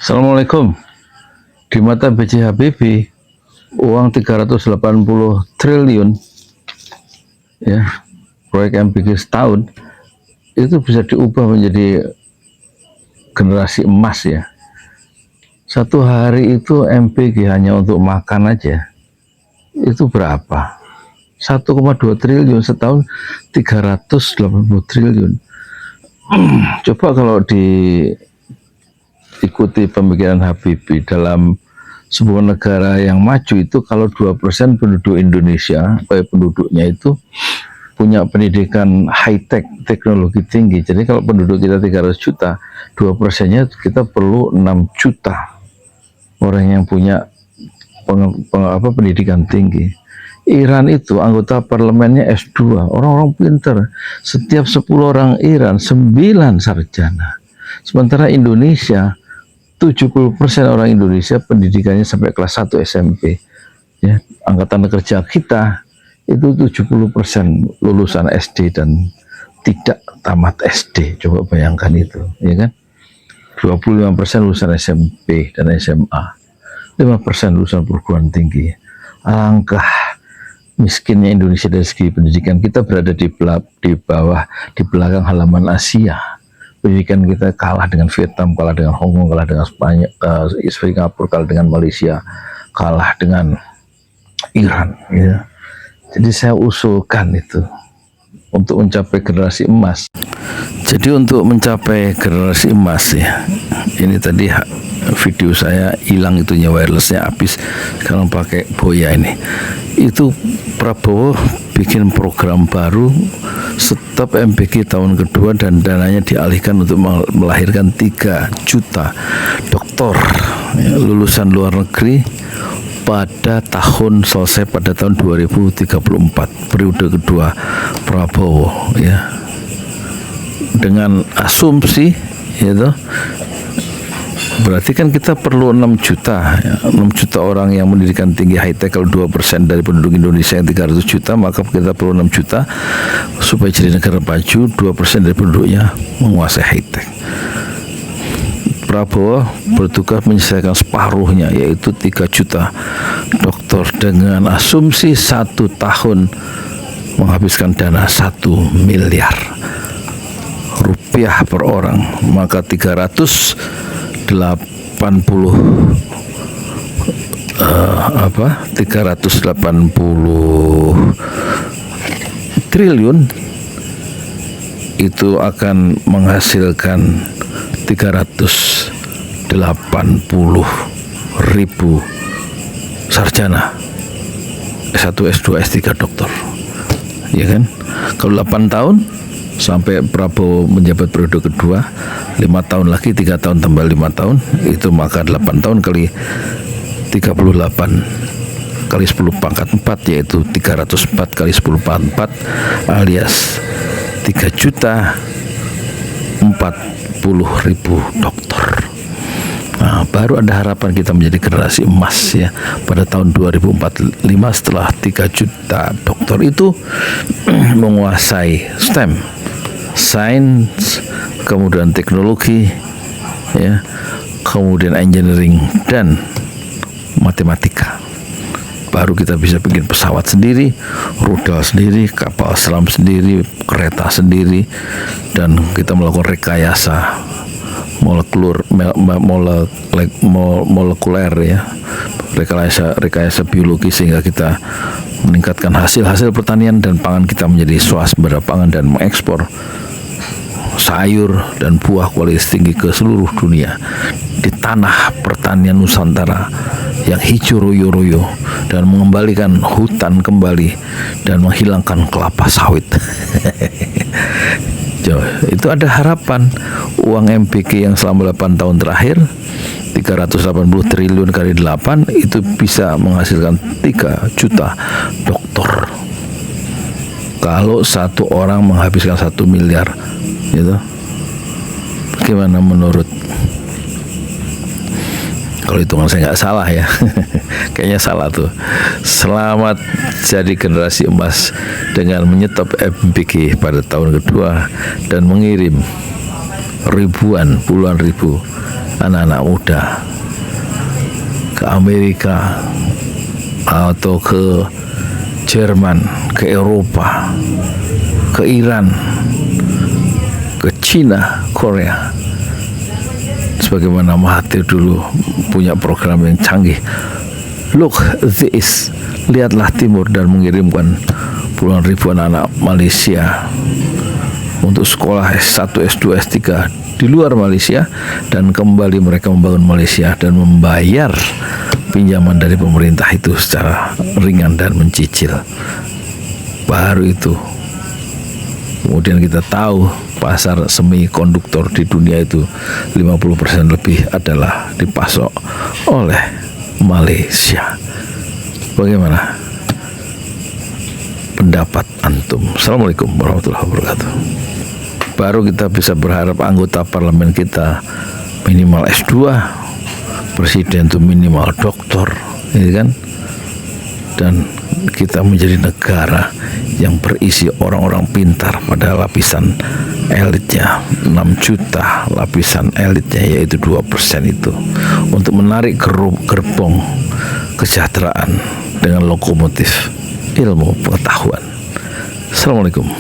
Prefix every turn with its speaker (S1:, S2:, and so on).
S1: Assalamualaikum. Di mata B.J. Habibie, uang 380 triliun ya, proyek MBG setahun itu bisa diubah menjadi generasi emas ya. Satu hari itu MBG hanya untuk makan aja itu berapa? 1,2 triliun, setahun 380 triliun. Coba kalau diikuti pemikiran Habibie, dalam sebuah negara yang maju itu kalau 2% penduduk Indonesia, penduduknya itu punya pendidikan high-tech, teknologi tinggi. Jadi kalau penduduk kita 300 juta, 2%-nya kita perlu 6 juta orang yang punya pendidikan tinggi. Iran itu anggota parlemennya S2, orang-orang pintar. Setiap 10 orang Iran, 9 sarjana. Sementara Indonesia, 70% orang Indonesia pendidikannya sampai kelas 1 SMP. Ya, angkatan kerja kita itu 70% lulusan SD dan tidak tamat SD. Coba bayangkan itu, ya kan? 25% lulusan SMP dan SMA. 5% lulusan perguruan tinggi. Alangkah miskinnya Indonesia dari segi pendidikan. Kita berada di belakang halaman Asia. Pendidikan kita kalah dengan Vietnam, kalah dengan Hong Kong, kalah dengan Spanyol, Singapura, kalah dengan Malaysia, kalah dengan Iran. Ya. Jadi saya usulkan itu untuk mencapai generasi emas. Jadi untuk mencapai generasi emas ya, ini tadi video saya hilang itunya, wirelessnya habis, sekarang pakai Boya ini. Itu Prabowo bikin program baru, stop MBG tahun kedua dan dananya dialihkan untuk melahirkan 3 juta dokter ya, lulusan luar negeri pada selesai pada tahun 2034, periode kedua Prabowo ya, dengan asumsi itu berarti kan kita perlu 6 juta ya, 6 juta orang yang pendidikan tinggi high-tech. Kalau 2% dari penduduk Indonesia yang 300 juta, maka kita perlu 6 juta supaya jadi negara maju, 2% dari penduduknya menguasai high-tech. Prabowo bertugas menyelesaikan separuhnya, yaitu 3 juta dokter, dengan asumsi 1 tahun menghabiskan dana 1 miliar rupiah per orang, maka 380 triliun itu akan menghasilkan 380.000 sarjana S1, S2, S3 dokter, ya kan? Kalau 8 tahun sampai Prabowo menjabat periode kedua, 5 tahun lagi, 3 tahun tambah 5 tahun, itu maka 8 tahun kali 38 kali 10 pangkat 4, yaitu 304 kali 10 pangkat 4 alias 3.040.000 dokter. Nah, baru ada harapan kita menjadi generasi emas ya pada tahun 2045 setelah 3 juta dokter itu menguasai STEM, sains, kemudian teknologi ya, kemudian engineering dan matematika. Baru kita bisa bikin pesawat sendiri, rudal sendiri, kapal selam sendiri, kereta sendiri, dan kita melakukan rekayasa molekuler ya, rekayasa biologi, sehingga kita meningkatkan hasil pertanian dan pangan kita menjadi swasembada pangan dan mengekspor sayur dan buah kualitas tinggi ke seluruh dunia di tanah pertanian Nusantara yang hijau royo-royo, dan mengembalikan hutan kembali dan menghilangkan kelapa sawit. Itu ada harapan. Uang MBG yang selama 8 tahun terakhir 380 triliun kali 8 itu bisa menghasilkan 3 juta dokter. Kalau satu orang menghabiskan 1 miliar gitu, gimana menurut? Kalau hitungan saya nggak salah ya, kayaknya salah tuh. Selamat jadi generasi emas dengan menyetop MBG pada tahun kedua dan mengirim puluhan ribu anak-anak muda ke Amerika atau ke Jerman, ke Eropa, ke Iran, ke Cina, Korea. Sebagaimana Mahathir dulu punya program yang canggih. Look this, lihatlah timur, dan mengirimkan puluhan ribuan anak Malaysia untuk sekolah S1, S2, S3 di luar Malaysia, dan kembali mereka membangun Malaysia dan membayar pinjaman dari pemerintah itu secara ringan dan mencicil. Baru itu kemudian kita tahu pasar semikonduktor di dunia itu 50% lebih adalah dipasok oleh Malaysia. Bagaimana pendapat antum? Assalamualaikum warahmatullahi wabarakatuh. Baru kita bisa berharap anggota parlemen kita minimal S2, presiden itu minimal doktor, ya kan? Dan kita menjadi negara yang berisi orang-orang pintar pada lapisan elitnya, 6 juta lapisan elitnya, yaitu 2% itu, untuk menarik gerbong kesejahteraan dengan lokomotif ilmu pengetahuan. Assalamualaikum.